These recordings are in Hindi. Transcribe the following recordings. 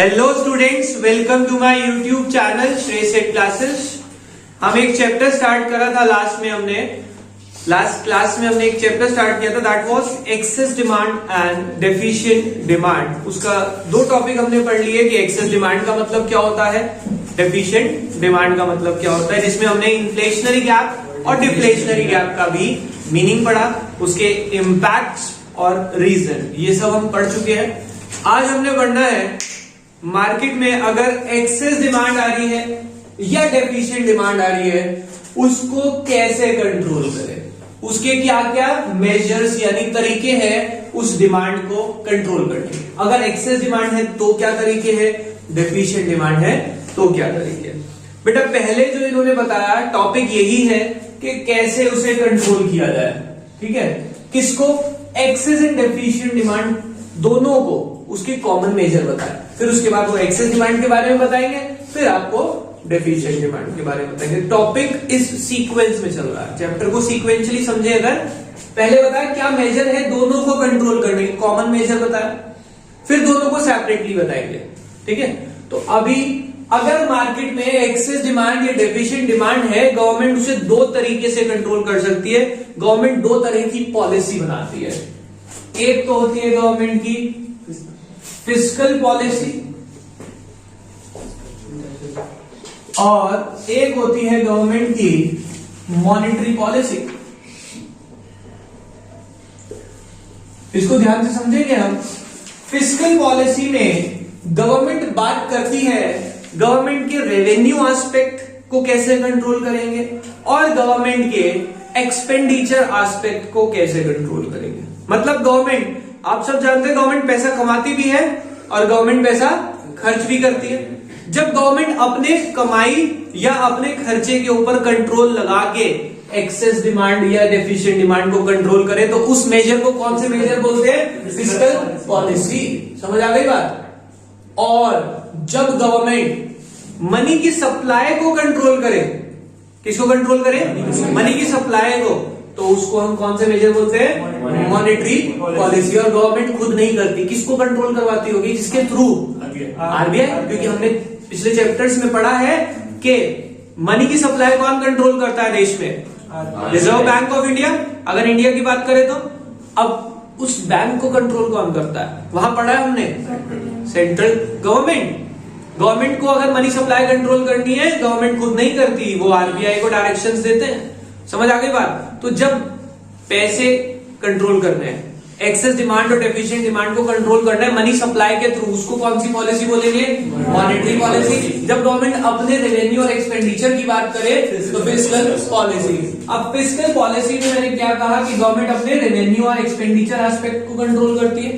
Hello students, welcome to my YouTube channel Shrey set classes. हम एक चैप्टर स्टार्ट करा था लास्ट क्लास में हमने एक चैप्टर स्टार्ट किया था, that was access demand and deficient demand. उसका दो टॉपिक हमने पढ़ लिए कि एक्सेस डिमांड का मतलब क्या होता है, डेफिशिएंट डिमांड का मतलब क्या होता है, जिसमें हमने इन्फ्लेशनरी गैप और डिफ्लेशनरी गैप का भी मीनिंग पढ़ा, उसके इम्पैक्ट्स और रीजन, ये सब हम पढ़ चुके हैं। आज हमने पढ़ना है मार्केट में अगर एक्सेस डिमांड आ रही है या डेफिशिएंट डिमांड आ रही है, उसको कैसे कंट्रोल करें, उसके क्या क्या मेजर्स यानी तरीके हैं उस डिमांड को कंट्रोल करने के। अगर एक्सेस डिमांड है तो क्या तरीके हैं, डेफिशिएंट डिमांड है तो क्या तरीके हैं। बेटा पहले जो इन्होंने बताया टॉपिक यही है कि कैसे उसे कंट्रोल किया जाए, ठीक है। किसको, एक्सेस एंड डेफिशिएंट डिमांड दोनों को, उसकी कॉमन मेजर बताया। फिर उसके बाद वो एक्सेस डिमांड के बारे में बताएंगे, फिर आपको डेफिशिएंट डिमांड के बारे में बताएंगे। टॉपिक इस सीक्वेंस में चल रहा है, चैप्टर को सीक्वेंशियली समझे। अगर पहले बताया क्या मेजर है दोनों को कंट्रोल करने के, कॉमन मेजर बताया, फिर दोनों को सेपरेटली बताएंगे, ठीक है। तो अभी अगर मार्केट में एक्सेस डिमांड या डेफिशिएंट डिमांड है, गवर्नमेंट उसे दो तरीके से कंट्रोल कर सकती है। गवर्नमेंट दो तरह की पॉलिसी बनाती है। एक तो होती है गवर्नमेंट की फिस्कल पॉलिसी और एक होती है गवर्नमेंट की मॉनेटरी पॉलिसी। इसको ध्यान से समझेंगे हम। फिस्कल पॉलिसी में गवर्नमेंट बात करती है गवर्नमेंट के रेवेन्यू एस्पेक्ट को कैसे कंट्रोल करेंगे और गवर्नमेंट के एक्सपेंडिचर एस्पेक्ट को कैसे कंट्रोल करेंगे। मतलब गवर्नमेंट, आप सब जानते हैं गवर्नमेंट पैसा कमाती भी है और गवर्नमेंट पैसा खर्च भी करती है। जब गवर्नमेंट अपने कमाई या अपने खर्चे के ऊपर कंट्रोल लगा के एक्सेस डिमांड या डेफिशिएंट डिमांड को कंट्रोल करे तो उस मेजर को कौन से मेजर बोलते हैं, फिस्कल पॉलिसी। समझ आ गई बात। और जब गवर्नमेंट मनी की सप्लाई को कंट्रोल करे, किसको कंट्रोल करे, मनी की सप्लाई को, तो उसको हम कौन से मेजर बोलते हैं, मॉनेटरी पॉलिसी। और गवर्नमेंट खुद नहीं करती, किसको कंट्रोल करवाती होगी, जिसके थ्रू, आरबीआई। क्योंकि हमने पिछले चैप्टर्स में पढ़ा है कि मनी की सप्लाई कौन कंट्रोल करता है देश में, रिजर्व बैंक ऑफ इंडिया। अगर इंडिया की बात करें तो अब उस बैंक को कंट्रोल कौन करता है, वहां पढ़ा है हमने, सेंट्रल गवर्नमेंट। गवर्नमेंट को अगर मनी सप्लाई कंट्रोल करनी है, गवर्नमेंट खुद नहीं करती, वो आरबीआई को डायरेक्शंस देते हैं। समझ आ गई बात। तो जब पैसे कंट्रोल करने हैं, एक्सेस डिमांड और डेफिशिएंट डिमांड को कंट्रोल करना है मनी सप्लाई के थ्रू, उसको कौन सी पॉलिसी बोलेंगे, मॉनेटरी पॉलिसी। जब गवर्नमेंट अपने रेवेन्यू और एक्सपेंडिचर की बात करे तो फिस्कल पॉलिसी। अब फिस्कल पॉलिसी में मैंने क्या कहा कि गवर्नमेंट अपने रेवेन्यू और एक्सपेंडिचर एस्पेक्ट को कंट्रोल करती है।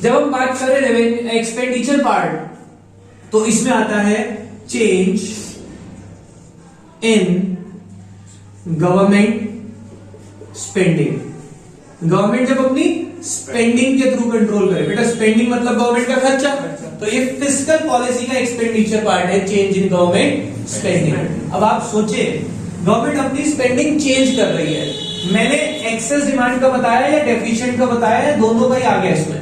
जब हम बात करें रेवेन्यू एक्सपेंडिचर पार्ट, तो इसमें आता है change in government spending. Government जब अपनी स्पेंडिंग के थ्रू कंट्रोल करे, बेटा स्पेंडिंग मतलब गवर्नमेंट का खर्चा, तो ये फिस्कल पॉलिसी का एक्सपेंडिचर पार्ट है, चेंज इन गवर्नमेंट स्पेंडिंग। अब आप सोचे गवर्नमेंट अपनी स्पेंडिंग चेंज कर रही है, मैंने एक्सेस डिमांड का बताया या डेफिशिएंट का बताया या दोनों का ही आ गया इसमें,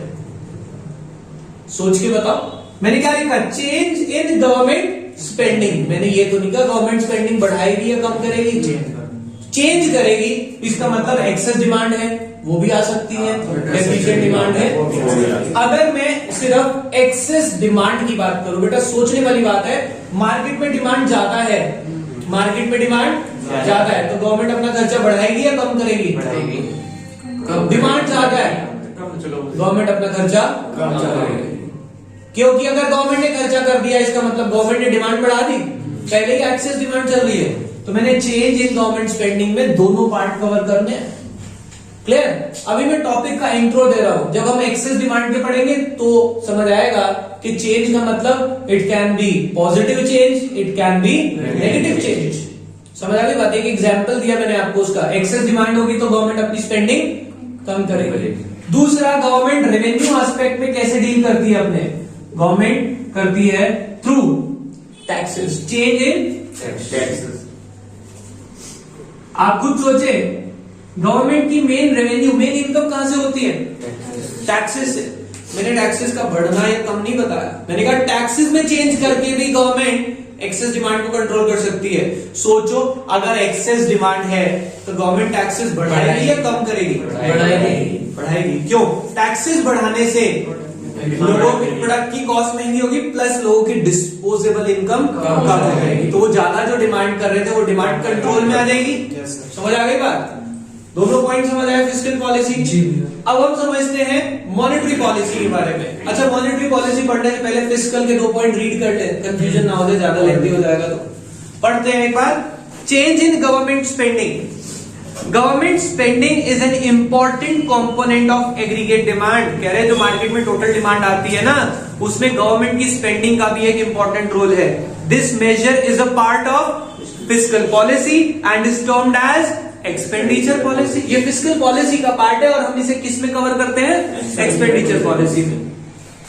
सोच के बताओ। मैंने क्या लिखा, चेंज इन गवर्नमेंट स्पेंडिंग। मैंने ये तो नहीं कहा गवर्नमेंट स्पेंडिंग बढ़ाएगी या कम करेगी, चेंज करेगी। इसका मतलब एक्सेस डिमांड है, वो भी आ सकती है, डेफिशिएंट डिमांड है। अगर मैं सिर्फ एक्सेस डिमांड की बात करूं, बेटा सोचने वाली बात है, मार्केट में डिमांड ज्यादा है, मार्केट में डिमांड ज्यादा है तो गवर्नमेंट अपना खर्चा बढ़ाएगी या कम करेगी, डिमांड ज्यादा है गवर्नमेंट अपना खर्चा कम करेगी। क्योंकि अगर गवर्नमेंट ने खर्चा कर दिया इसका मतलब गवर्नमेंट ने डिमांड बढ़ा दी, पहले ही एक्सेस डिमांड चल रही है। तो मैंने चेंज इन गवर्नमेंट स्पेंडिंग में दोनों पार्ट कवर करने हैं। क्लियर। अभी मैं टॉपिक का इंट्रो दे रहा हूं, जब हम एक्सेस डिमांड के पढ़ेंगे तो समझ आएगा कि चेंज का मतलब it can be positive change, it can be negative change. समझ आ गई बात। एक एग्जांपल दिया मैंने आपको उसका, एक्सेस डिमांड होगी तो गवर्नमेंट अपनी स्पेंडिंग कम करेगी। दूसरा, गवर्नमेंट रेवेन्यू एस्पेक्ट में कैसे डील करती है, अपने गवर्नमेंट करती है through taxes, change in taxes. आप खुद सोचे गवर्नमेंट की मेन रेवेन्यू, मेन इनकम कहां से होती है, टैक्सेस से। मैंने टैक्सेस का बढ़ना या कम नहीं बताया, मैंने कहा टैक्सेस में चेंज करके भी गवर्नमेंट एक्सेस डिमांड को कंट्रोल कर सकती है। सोचो अगर एक्सेस डिमांड है तो गवर्नमेंट टैक्सेस बढ़ाएगी या कम करेगी? बढ़ाएगी। क्यों? टैक्सेस बढ़ाने से लोगों की प्रोडक्ट की कॉस्ट महंगी होगी, प्लस लोगों की डिस्पोजेबल इनकम कम हो जाएगी, तो वो ज्यादा जो डिमांड कर रहे थे वो डिमांड कंट्रोल में आ जाएगी। समझ आ गई बात? दोनों पॉइंट समझ आए फिस्कल पॉलिसी जी। अब हम समझते हैं मॉनेटरी पॉलिसी के बारे में। अच्छा, मॉनेटरी पॉलिसी पढ़ने से पहले फिस्कल के 2 पॉइंट रीड कर ले, कंफ्यूजन ना हो जाए, ज्यादा लेंथी हो जाएगा। तो पढ़ते हैं एक बार। Change in government spending. Government spending is an important component of aggregate demand. कह रहे हैं जो मार्केट में टोटल डिमांड आती है ना, उसमें गवर्नमेंट की स्पेंडिंग का भी एक इंपॉर्टेंट रोल है। This measure is a part of fiscal policy and is termed as expenditure policy. ये फिस्कल पॉलिसी का पार्ट है और हम इसे किस में कवर करते हैं? एक्सपेंडिचर पॉलिसी में।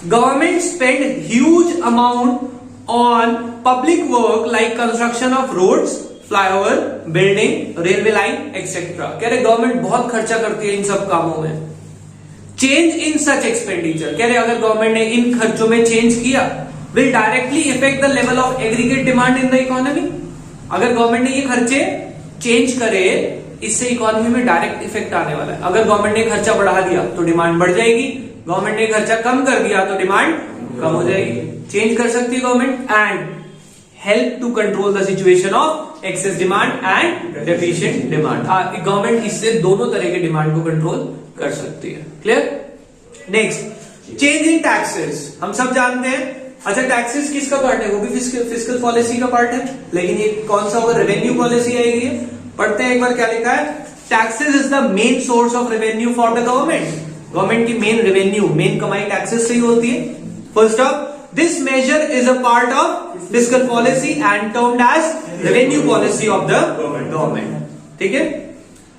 Government spend huge amount on public work like construction of roads, flyover, building, railway line etcetera. कह रहे गवर्नमेंट बहुत खर्चा करती है इन सब कामों में। चेंज इन सच एक्सपेंडिचर, कह रहे अगर गवर्नमेंट ने इन खर्चों में चेंज किया, will directly effect the level of aggregate demand in the economy. अगर गवर्नमेंट ने ये खर्चे चेंज करे, इससे इकोनॉमी में डायरेक्ट इफेक्ट आने वाला है। अगर गवर्नमेंट ने खर्चा बढ़ा दिया तो डिमांड बढ़ जाएगी, गवर्नमेंट ने खर्चा कम कर दिया तो डिमांड कम हो जाएगी। चेंज कर सकती है government and help to control the situation of excess demand and deficient demand. Government इससे दोनों तरह के डिमांड को कंट्रोल कर सकती है। Clear? Next, change in taxes. हम सब जानते हैं। अच्छा, टैक्सेस किसका पार्ट है? वो भी फिस्कल पॉलिसी का पार्ट है, लेकिन ये कौन सा होगा? रेवेन्यू पॉलिसी आएगी। पढ़ते हैं एक बार क्या लिखा है। Taxes is the main source of revenue for the government. Government की मेन रेवेन्यू, मेन कमाई टैक्सेस से ही होती है। First of, this measure is a part of fiscal policy and termed as revenue policy of the government. ठीक है?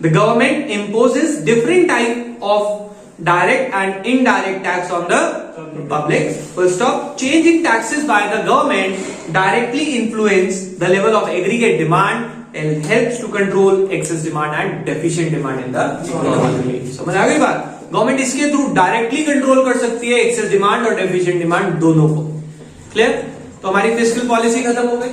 The government imposes different type of direct and indirect tax on the public. First off, changing taxes by the government directly influence the level of aggregate demand and helps to control excess demand and deficient demand in the economy. समझ आ गई बात? गवर्नमेंट इसके थ्रू डायरेक्टली कंट्रोल कर सकती है एक्सेस डिमांड और डेफिशिएंट डिमांड दोनों को। क्लियर? तो हमारी फिस्कल पॉलिसी खत्म हो गई।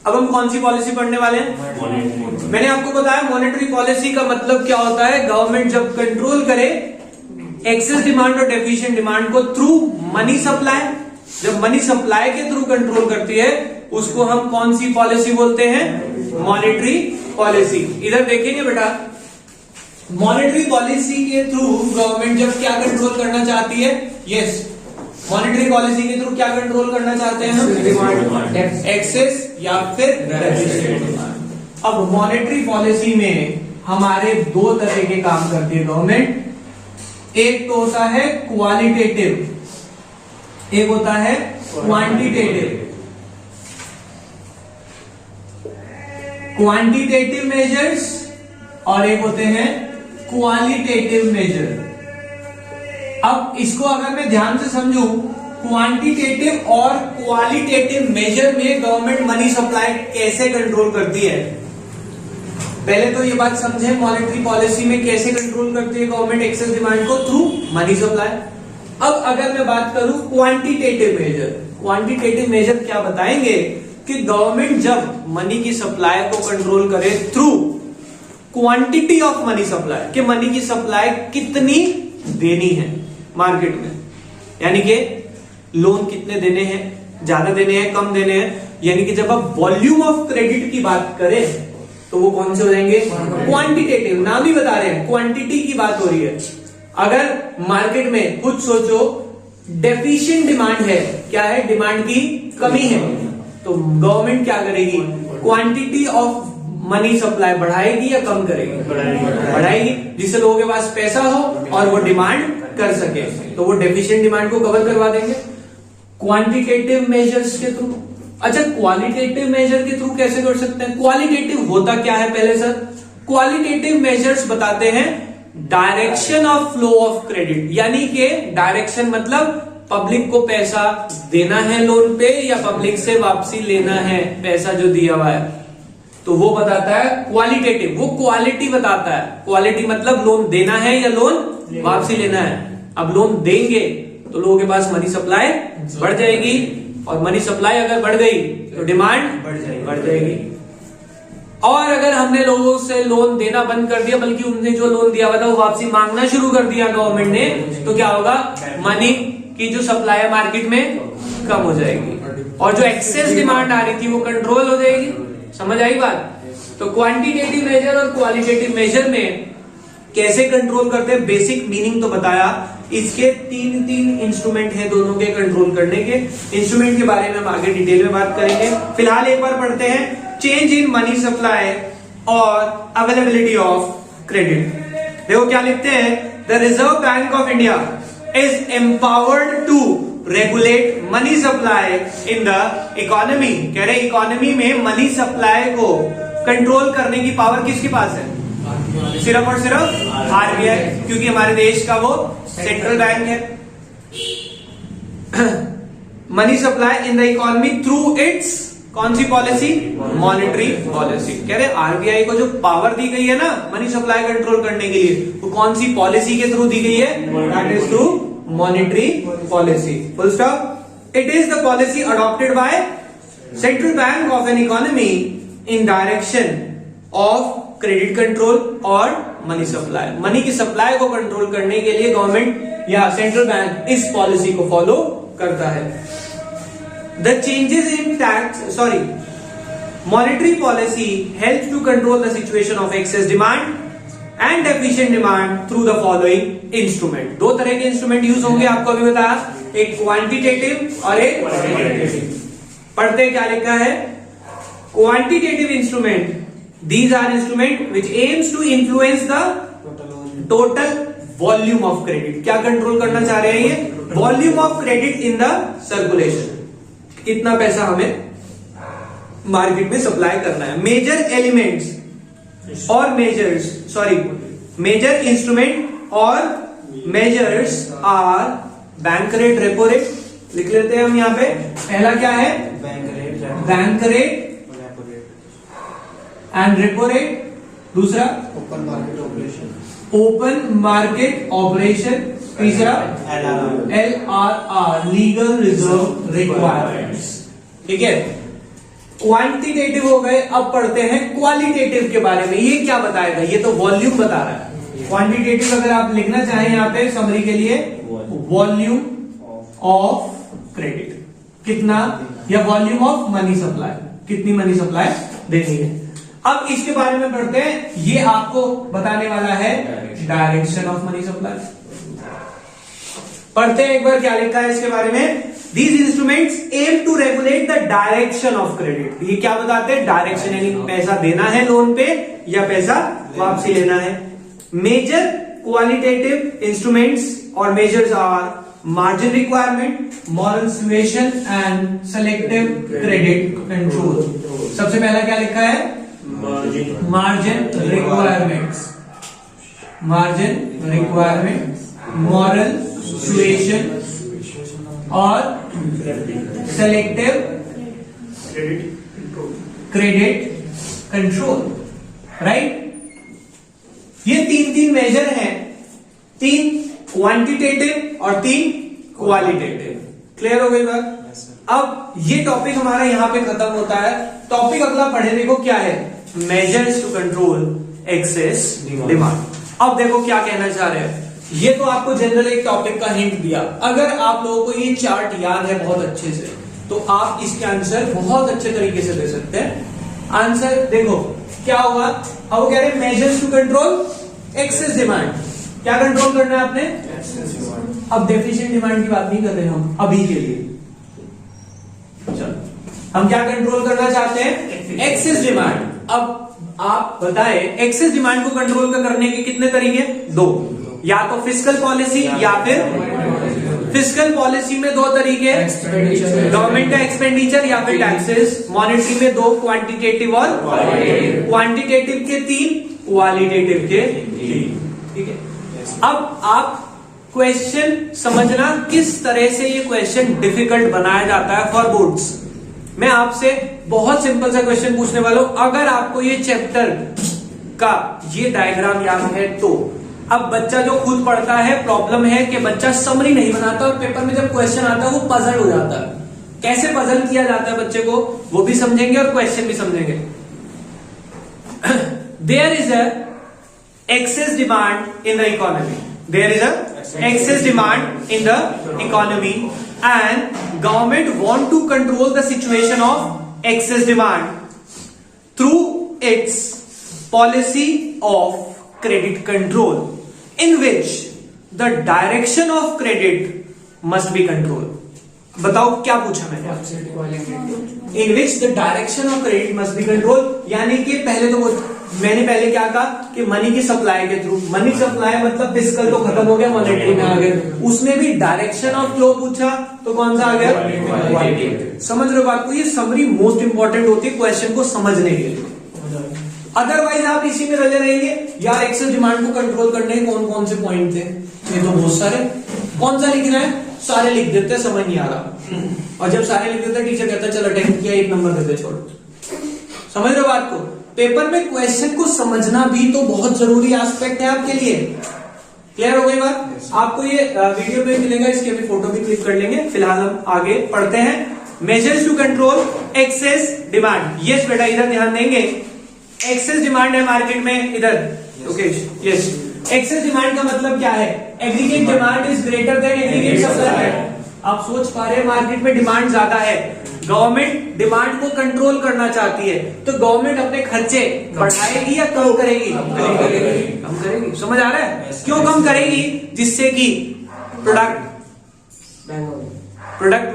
अब हम कौन सी पॉलिसी पढ़ने वाले हैं? मैंने आपको बताया मॉनेटरी पॉलिसी का मतलब क्या होता है। गवर्नमेंट जब कंट्रोल करे एक्सेस डिमांड और डेफिशिएंट डिमांड को थ्रू मनी सप्लाई, जब मनी सप्लाई के थ्रू कंट्रोल करती है, उसको हम कौन सी पॉलिसी बोलते हैं? Monetary policy. इधर देखेंगे बेटा, मॉनेटरी पॉलिसी के थ्रू गवर्नमेंट जब क्या कंट्रोल करना चाहती है? यस, मॉनेटरी पॉलिसी के थ्रू क्या कंट्रोल करना चाहते हैं हम? डिमांड, एक्सेस या फिर डेफिशिएंट डिमांड। अब मॉनेटरी पॉलिसी में हमारे 2 तरह के काम करती है गवर्नमेंट। एक तो होता है क्वालिटेटिव, एक होता है क्वांटिटेटिव। क्वांटिटेटिव मेजर्स और एक होते हैं क्वालिटेटिव मेजर। अब इसको अगर मैं ध्यान से समझूं, क्वांटिटेटिव और क्वालिटेटिव मेजर में गवर्नमेंट मनी सप्लाई कैसे कंट्रोल करती है? पहले तो ये बात समझे, मॉनेटरी पॉलिसी में कैसे कंट्रोल करती है गवर्नमेंट एक्सेस डिमांड को? Through money supply. अब अगर मैं बात करूं क्वांटिटेटिव मेजर, क्वांटिटेटिव मेजर क्या बताएंगे कि गवर्नमेंट जब मनी की सप्लाई को कंट्रोल करे through quantity of money supply, कि मनी की सप्लाई कितनी देनी है मार्केट में, यानी कि लोन कितने देने हैं, ज्यादा देने हैं, कम देने हैं। यानी कि जब आप वॉल्यूम ऑफ क्रेडिट की बात करें तो वो कौन से हो जाएंगे? क्वांटिटेटिव। नाम ही बता रहे हैं, क्वांटिटी की बात हो रही है। अगर मार्केट में कुछ सोचो डेफिशिएंट डिमांड है, क्या है? डिमांड की कमी है, तो गवर्नमेंट क्या करेगी? क्वांटिटी ऑफ मनी सप्लाई बढ़ाएगी या कम करेगी? बढ़ाएगी, जिससे लोगों के पास पैसा हो और वो डिमांड कर सके, तो वो डेफिशिएंट डिमांड को कवर करवा देंगे क्वांटिटेटिव मेजर्स के थ्रू। अच्छा, क्वालिटेटिव मेजर के थ्रू कैसे कर सकते हैं? क्वालिटेटिव होता क्या है पहले सर? क्वालिटेटिव मेजर्स बताते हैं direction of flow of credit, यानी कि डायरेक्शन मतलब पब्लिक को पैसा देना है लोन पे या पब्लिक से वापसी लेना है पैसा जो दिया हुआ है, तो वो बताता है क्वालिटेटिव। वो क्वालिटी बताता है, क्वालिटी मतलब लोन देना है या लोन वापसी लेना है। अब लोन देंगे तो लोगों के पास मनी सप्लाई बढ़ जाएगी, और मनी सप्लाई अगर बढ़ गई तो डिमांड बढ़ जाएगी। और अगर हमने लोगों से लोन देना बंद कर दिया, बल्कि उनने जो लोन दिया हुआ था वो वापसी मांगना शुरू कर दिया गवर्नमेंट ने, तो क्या होगा, मनी की जो सप्लाई है मार्केट में कम हो जाएगी, और जो एक्सेस डिमांड आ रही थी वो कंट्रोल हो जाएगी। समझ आई बात? तो क्वांटिटेटिव मेजर और क्वालिटेटिव मेजर में कैसे कंट्रोल करते हैं, बेसिक मीनिंग तो बताया। इसके तीन इंस्ट्रूमेंट है दोनों के कंट्रोल करने के। इंस्ट्रूमेंट के बारे में हम आगे डिटेल में बात करेंगे। फिलहाल एक बार पढ़ते हैं, चेंज इन मनी सप्लाई और अवेलेबिलिटी ऑफ क्रेडिट। देखो क्या लिखते हैं, the Reserve Bank of India is empowered to regulate money supply in the economy. कह रहे इकोनॉमी में मनी सप्लाई को कंट्रोल करने की पावर किसके पास है? सिर्फ और सिर्फ आरबीआई, क्योंकि हमारे देश का वो सेंट्रल बैंक है। Money supply in the economy through it's कौन सी पॉलिसी? Monetary policy. कह रहे आरबीआई को जो पावर दी गई है ना मनी सप्लाई कंट्रोल करने के लिए, वो कौन सी पॉलिसी के थ्रू दी गई है? That is through monetary policy. Full stop. It is the policy adopted by central bank of an economy in direction of credit control और मनी सप्लाई। मनी की सप्लाई को कंट्रोल करने के लिए गवर्नमेंट या सेंट्रल बैंक इस पॉलिसी को फॉलो करता है। The changes in tax monetary policy help to control the situation of excess demand and efficient demand through the following instrument. दो तरह के इंस्ट्रूमेंट यूज होंगे, आपको अभी बताया, एक क्वांटिटेटिव और एक क्वालिटेटिव। पढ़ते क्या लिखा है, quantitative instrument, these are instrument which aims to influence the total volume of credit। क्या कंट्रोल करना चाह रहे हैं ये? Volume of credit in the circulation, कितना पैसा हमें मार्केट में सप्लाई करना है। मेजर एलिमेंट्स और मेजर इंस्ट्रूमेंट और measures are bank rate, repo rate लिख लेते हैं हम यहाँ पे। पहला क्या है? Bank rate and repo rate. दूसरा ओपन मार्केट ऑपरेशन। तीसरा LRR, लीगल रिजर्व रिक्वायरमेंट्स। ठीक है, क्वांटिटेटिव हो गए। अब पढ़ते हैं क्वालिटेटिव के बारे में। ये क्या बताएगा? ये तो वॉल्यूम बता रहा है। क्वांटिटेटिव अगर आप लिखना चाहें यहाँ पे समरी के लिए, वॉल्यूम ऑफ क्रेडिट कितना, या वॉल्यूम ऑफ मनी सप्लाई, कितनी मनी सप्लाई देनी है। अब इसके बारे में पढ़ते हैं। ये आपको बताने वाला है डायरेक्शन ऑफ मनी सप्लाई। पढ़ते हैं एक बार क्या लिखा है इसके बारे में। These instruments aim to regulate the direction of credit। ये क्या बताते हैं? डायरेक्शन, यानी पैसा देना है लोन पे या पैसा वापसी लेना है। मेजर क्वालिटेटिव इंस्ट्रूमेंट्स और measures are margin requirement, moral suasion and selective credit control. सबसे पहला क्या लिखा है? मार्जिन रिक्वायरमेंट्स, मॉरल सुएशन और सेलेक्टिव क्रेडिट कंट्रोल। राइट, ये तीन मेजर हैं, 3 क्वांटिटेटिव और 3 क्वालिटेटिव। क्लियर हो गई बात? अब ये टॉपिक हमारा यहां पे खत्म होता है। टॉपिक अगला पढ़े, देखो क्या है, measures to control excess demand. अब देखो क्या कहना चाह रहे हैं। ये तो आपको जनरल एक टॉपिक का हिंट दिया। अगर आप लोगों को ये चार्ट याद है बहुत अच्छे से, तो आप इसके आंसर बहुत अच्छे तरीके से दे सकते हैं। आंसर देखो क्या होगा। अब वो कह रहे हैं measures to control excess demand. क्या कंट्रोल करना है आपने? अब डेफिशिएंट डिमांड की बात नहीं कर रहे हम अभी के लिए। चलो, हम क्या कंट्रोल करना चाहते हैं? Access demand. अब आप बताएं, एक्सेस डिमांड को कंट्रोल करने के कितने तरीके? 2, या तो फिस्कल पॉलिसी या फिर फिस्कल पॉलिसी में 2 तरीके, गवर्नमेंट का एक्सपेंडिचर या फिर टैक्सेस। मॉनेटरी में 2, क्वांटिटेटिव और क्वांटिटेटिव के 3, क्वालिटेटिव के 3। ठीक है, अब आप क्वेश्चन समझना किस तरह से ये क्वेश्चन डिफिकल्ट बनाया जाता है फॉर बोर्ड्स। मैं आपसे बहुत सिंपल सा क्वेश्चन पूछने वाला हूं। अगर आपको ये चैप्टर का ये डायग्राम याद है तो अब बच्चा जो खुद पढ़ता है, प्रॉब्लम है कि बच्चा समरी नहीं बनाता और पेपर में जब क्वेश्चन आता है वो पजल हो जाता है। कैसे पजल किया जाता है बच्चे को वो भी समझेंगे और क्वेश्चन भी समझेंगे। There is a excess demand in the economy. There is a excess demand in the economy and government want to control the situation of excess demand through its policy of credit control, in which the direction of credit must be controlled. बताओ क्या पूछा मैंने? In which the direction of credit must be control, यानी कि पहले तो मैंने पहले क्या कहा कि मनी की सप्लाई के थ्रू, मनी सप्लाई मतलब फिस्कल तो खत्म हो गया, मॉनेटरी में आ गए, उसमें भी डायरेक्शन ऑफ फ्लो पूछा तो कौन सा आ गया? क्वालिटी। समझ रहे हो बात को? ये समरी मोस्ट इंपॉर्टेंट होती है क्वेश्चन को समझने के लिए, अदरवाइज आप इसी में रले रहेंगे। यार एक्सेस डिमांड को कंट्रोल करने के कौन कौन से पॉइंट थे? ये तो बहुत सारे, कौन सा लिखना है? सारे लिख देते, समझ नहीं आ रहा, और जब सारे लिख देते टीचर कहता चलो अटेम्प्ट किया 1 नंबर देते, छोड़ो। समझ रहे हो बात को? पेपर में क्वेश्चन को समझना भी तो बहुत जरूरी एस्पेक्ट है आपके लिए। क्लियर हो गई बात? आपको ये वीडियो में मिलेगा, इसके भी फोटो भी क्लिक कर लेंगे। फिलहाल हम आगे पढ़ते हैं। Measures to control excess demand. Yes बेटा, इधर ध्यान देंगे। एक्सेस डिमांड है मार्केट में, इधर ओके। यस, एक्सेस डिमांड का मतलब क्या है? Aggregate demand is greater than aggregate supply. आप सोच पा रहे हैं मार्केट में डिमांड ज्यादा है, गवर्नमेंट डिमांड को कंट्रोल करना चाहती है, तो गवर्नमेंट अपने खर्चे बढ़ाएगी या कम करेगी? कम करेगी। समझ आ रहा है? क्यों कम करेगी? जिससे कि प्रोडक्ट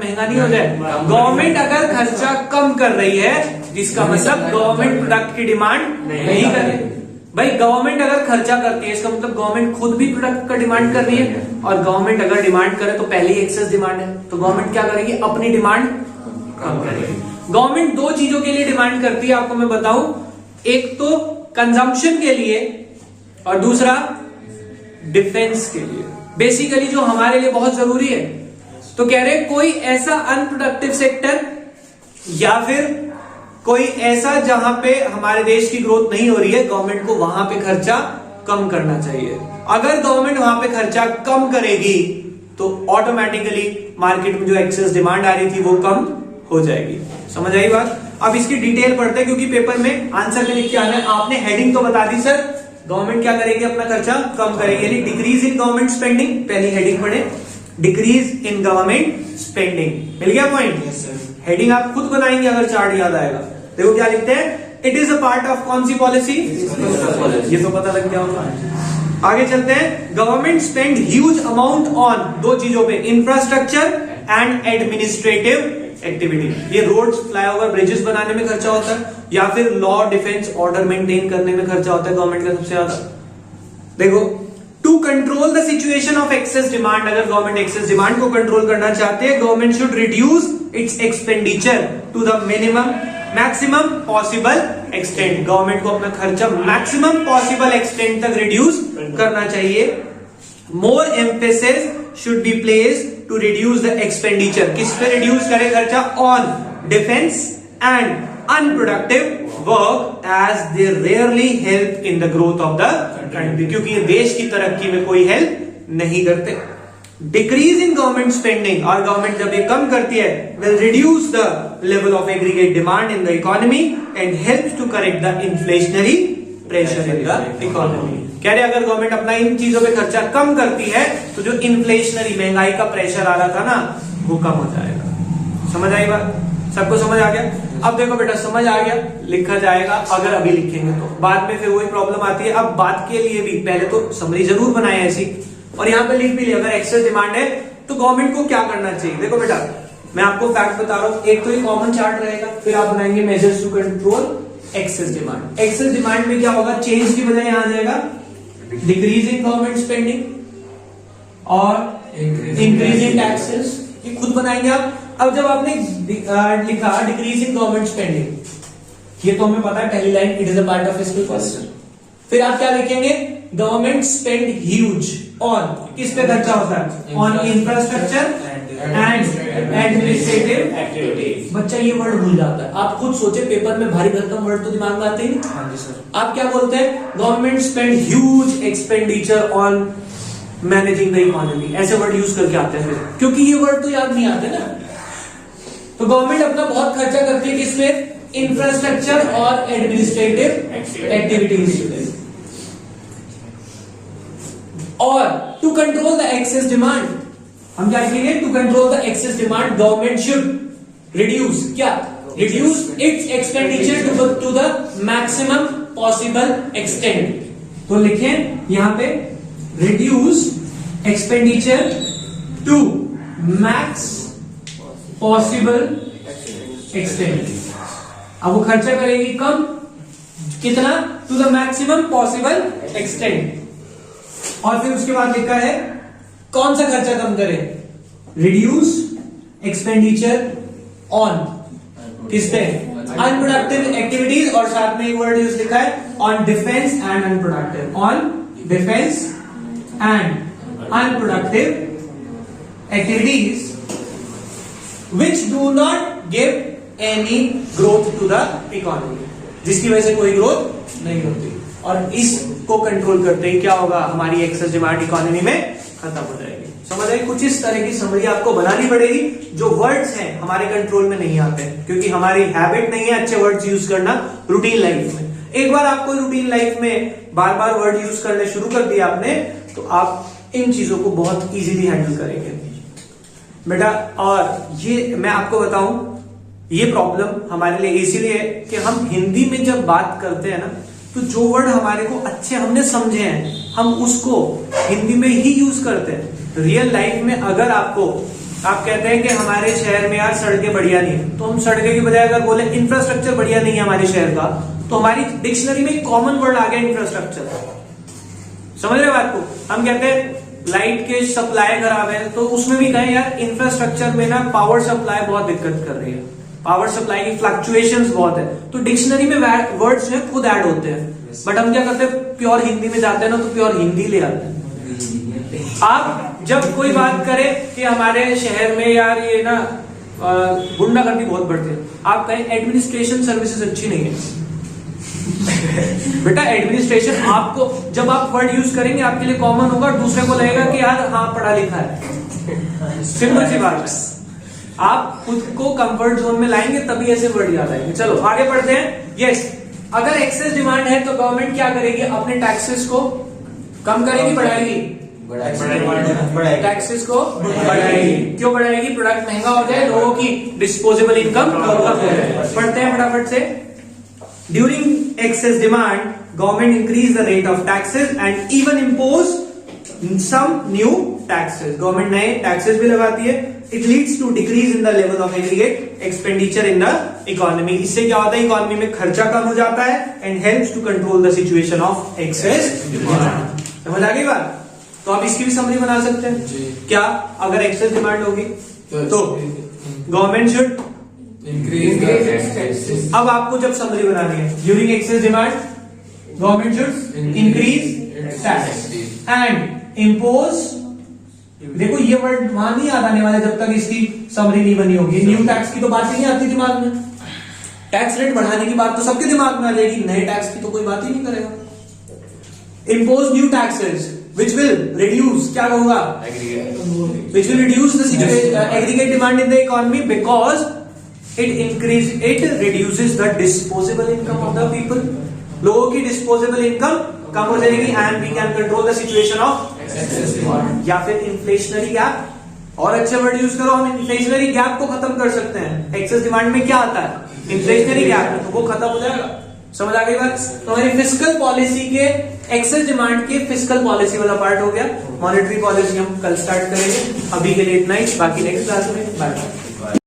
महंगा नहीं हो जाए। गवर्नमेंट अगर खर्चा कम कर रही है, जिसका मतलब गवर्नमेंट प्रोडक्ट की डिमांड नहीं कर रही। भाई गवर्नमेंट अगर खर्चा करती है, इसका मतलब गवर्नमेंट खुद भी प्रोडक्ट का डिमांड कर रही है, और गवर्नमेंट अगर डिमांड करे तो पहले ही एक्सेस डिमांड है, तो गवर्नमेंट क्या करेगी? अपनी डिमांड कम करेगी। गवर्नमेंट 2 चीजों के लिए डिमांड करती है, आपको मैं बताऊं। एक तो कंजम्पशन के लिए और दूसरा डिफेंस के लिए, बेसिकली जो हमारे लिए बहुत जरूरी है। तो कह रहे कोई ऐसा अनप्रोडक्टिव सेक्टर या फिर कोई ऐसा जहां पे हमारे देश की ग्रोथ नहीं हो रही है, गवर्नमेंट को वहां पे खर्चा कम करना चाहिए। अगर गवर्नमेंट वहां पे खर्चा कम करेगी तो ऑटोमेटिकली मार्केट में जो एक्सेस डिमांड आ रही थी वो कम हो जाएगी। समझ आई बात? अब इसकी डिटेल पढ़ते हैं, क्योंकि पेपर में आंसर में लिख के आना है। आपने हेडिंग तो बता दी सर, गवर्नमेंट क्या करेगी? अपना खर्चा कम करेगी, यानी डिक्रीज इन गवर्नमेंट स्पेंडिंग। पहली हेडिंग पढ़े, डिक्रीज इन गवर्नमेंट स्पेंडिंग। मिल गया पॉइंट? हेडिंग आप खुद बनाएंगे अगर चार्ट याद आएगा। देखो क्या लिखते हैं, it is a part of कौन सी पॉलिसी? ये तो पता लग गया होगा। आगे चलते हैं। Government spend huge amount on 2 चीजों पे, इंफ्रास्ट्रक्चर एंड एडमिनिस्ट्रेटिव एक्टिविटी। ये रोड्स, फ्लाईओवर, ब्रिजेस बनाने में खर्चा होता है, या फिर लॉ, डिफेंस, ऑर्डर मेंटेन करने में खर्चा होता है गवर्नमेंट का सबसे ज्यादा। देखो, to control the situation of excess demand, अगर गवर्नमेंट एक्सेस डिमांड को कंट्रोल करना चाहते हैं, government should reduce its expenditure to the maximum possible extent. Government को अपना खर्चा मैक्सिमम पॉसिबल एक्सटेंट तक रिड्यूस करना चाहिए। More emphasis should be placed to reduce the expenditure. किस पे रिड्यूस करे खर्चा? On defence and unproductive work, as they rarely help in the growth of the country, क्योंकि ये देश की तरक्की में कोई हेल्प नहीं करते। डिक्रीज इन गवर्नमेंट स्पेंडिंग, और गवर्नमेंट जब ये कम करती है, will reduce the level of aggregate demand in the economy and helps to correct the inflationary pressure in the economy. कह रहे अगर गवर्नमेंट अपना इन चीजों पे खर्चा कम करती है तो जो इन्फ्लेशनरी, महंगाई का प्रेशर आ रहा था ना, वो कम हो जाएगा। समझ आई बात? सबको समझ आ गया? अब देखो बेटा, समझ आ गया, लिखा जाएगा अगर अभी लिखेंगे तो, बाद में फिर वही प्रॉब्लम आती है। अब बात के लिए भी पहले तो समरी जरूर बनाए ऐसी, और यहाँ पे लिख भी लिया, अगर एक्सेस डिमांड है तो गवर्नमेंट को क्या करना चाहिए। देखो बेटा, मैं आपको फैक्ट बता रहा हूं। एक तो ये कॉमन चार्ट रहेगा, फिर आप बनाएंगे measures to control excess demand. Excess demand में क्या होगा? चेंज की बजाय यहां आ जाएगा डिक्रीज इन गवर्नमेंट स्पेंडिंग और इंक्रीज इन टैक्सेस। ये खुद बनाएंगे आप। अब जब आपने लिखा डिक्रीज इन गवर्नमेंट स्पेंडिंग, ये तो हमें पता है पहली line, it is a part of fiscal policy. फिर आप क्या लिखेंगे? गवर्नमेंट स्पेंड ह्यूज ऑन, किस पे खर्चा होता है? On infrastructure and administrative activities. बच्चा ये वर्ड भूल जाता है। आप खुद सोचे, पेपर में भारी भरकम वर्ड तो दिमाग में आते ही नहीं। हाँ जी सर। आप क्या बोलते हैं? Government spend huge expenditure on managing the economy, ऐसे वर्ड यूज करके आते हैं, क्योंकि ये वर्ड तो याद नहीं आते ना। तो गवर्नमेंट अपना बहुत खर्चा करती है किस पे? इंफ्रास्ट्रक्चर और एडमिनिस्ट्रेटिव एक्टिविटीज। और to control the excess demand, हम क्या कहेंगे? To control the excess demand government should reduce, क्या? Reduce its expenditure to the maximum possible extent. तो लिखें यहां पे, reduce expenditure to max possible extent. अब वो खर्चा करेगी कम, कितना? To the maximum possible extent. और फिर उसके बाद लिखा है कौन सा खर्चा कम करे? रिड्यूस एक्सपेंडिचर ऑन, किस पे? Unproductive activities. और साथ में एक वर्ड यूज लिखा है on defence and unproductive, on defence and unproductive activities which do not give any growth to the economy, जिसकी वजह से कोई ग्रोथ नहीं होती। और इसको कंट्रोल करते ही क्या होगा? हमारी एक्सेस डिमांड इकोनॉमी में खत्म हो जाएगी। समझ आई? कुछ इस तरह की समरी आपको बनानी पड़ेगी। जो वर्ड्स हैं हमारे कंट्रोल में नहीं आते, क्योंकि हमारी हैबिट नहीं है अच्छे वर्ड्स यूज करना रूटीन लाइफ में। एक बार आपको रूटीन लाइफ में बार बार वर्ड यूज करने शुरू कर दिया आपने, तो आप इन चीजों को बहुत इजीली हैंडल करेंगे बेटा। और ये मैं आपको बताऊं, ये प्रॉब्लम हमारे लिए इसीलिए है कि हम हिंदी में जब बात करते हैं ना, तो जो वर्ड हमारे को अच्छे हमने समझे हैं, हम उसको हिंदी में ही यूज करते हैं। रियल लाइफ में अगर आप कहते हैं कि हमारे शहर में यार सड़कें बढ़िया नहीं है, तो हम सड़कें के बजाय अगर बोले इंफ्रास्ट्रक्चर बढ़िया नहीं है हमारे शहर का, तो हमारी डिक्शनरी में कॉमन वर्ड आ गया इंफ्रास्ट्रक्चर। समझ रहे बात को? हम कहते हैं लाइट के सप्लाई खराब है, तो उसमें भी कहें यार इंफ्रास्ट्रक्चर में ना पावर सप्लाई बहुत दिक्कत कर रही है, पावर सप्लाई की फ्लक्चुएशंस बहुत है। तो डिक्शनरी में वर्ड्स जो है खुद ऐड होते हैं। बट हम क्या करते हैं? प्योर हिंदी में जाते हैं ना, तो प्योर हिंदी ले आते हैं। आप जब कोई बात करे कि हमारे शहर में यार ये ना गुंडागर्दी बहुत बढ़ती है, आप कहें एडमिनिस्ट्रेशन सर्विसेज अच्छी नहीं है। बेटा एडमिनिस्ट्रेशन, आपको जब आप वर्ड यूज करेंगे आपके लिए कॉमन होगा, दूसरे को लगेगा कि यार हाँ पढ़ा लिखा है। सिंपल सी बात है। आप खुद को कंफर्ट जोन में लाएंगे तभी ऐसे वर्ड याद आएंगे। चलो आगे बढ़ते हैं। यस, अगर एक्सेस डिमांड है तो गवर्नमेंट क्या करेगी? अपने टैक्सेस को कम करेगी, बढ़ाएगी? टैक्सेस को बढ़ाएगी। क्यों बढ़ाएगी? प्रोडक्ट महंगा हो जाए, लोगों की डिस्पोजेबल इनकम कम हो जाए। पढ़ते हैं फटाफट से। During excess demand government increase the rate of taxes and even impose some new taxes. Government नए टैक्सेस भी लगाती है। It leads to decrease in the level of aggregate expenditure in the economy. इससे क्या होता है? इकोनॉमी में खर्चा कम हो जाता है and helps to control the situation of excess demand. समझ आ गई बात? तो आप इसकी भी समरी बना सकते हैं। क्या? अगर एक्सेस डिमांड होगी तो गवर्नमेंट शुड इंक्रीज। अब आपको जब समरी बनानी है, during excess demand government should increase tax and impose. देखो ये वर्ड वहां नहीं याद आने वाला जब तक इसकी समरी नहीं बनी होगी। न्यू टैक्स की तो बात ही नहीं आती दिमाग में। टैक्स रेट बढ़ाने की बात तो सबके दिमाग में आ जाएगी, नए टैक्स की तो कोई बात ही नहीं करेगा। Impose new taxes which will reduce, क्या कहूंगा? which will reduce the aggregate demand in the economy because it reduces the disposable income of the people. लोगों की disposable income कम हो जाएगी and we can control the situation of excess demand. या फिर inflationary gap, और अच्छे वर्ड यूज करो, हम inflationary gap को खत्म कर सकते हैं। एक्सेस डिमांड में क्या आता है? inflationary gap, तो वो खत्म हो जाएगा। समझ आ गई बात? तो हमारी फिस्कल पॉलिसी के एक्सेस डिमांड के फिस्कल पॉलिसी वाला पार्ट हो गया। मॉनेटरी पॉलिसी हम कल स्टार्ट करेंगे। अभी के लिए इतना ही, बाकी नेक्स्ट क्लास में। Bye bye.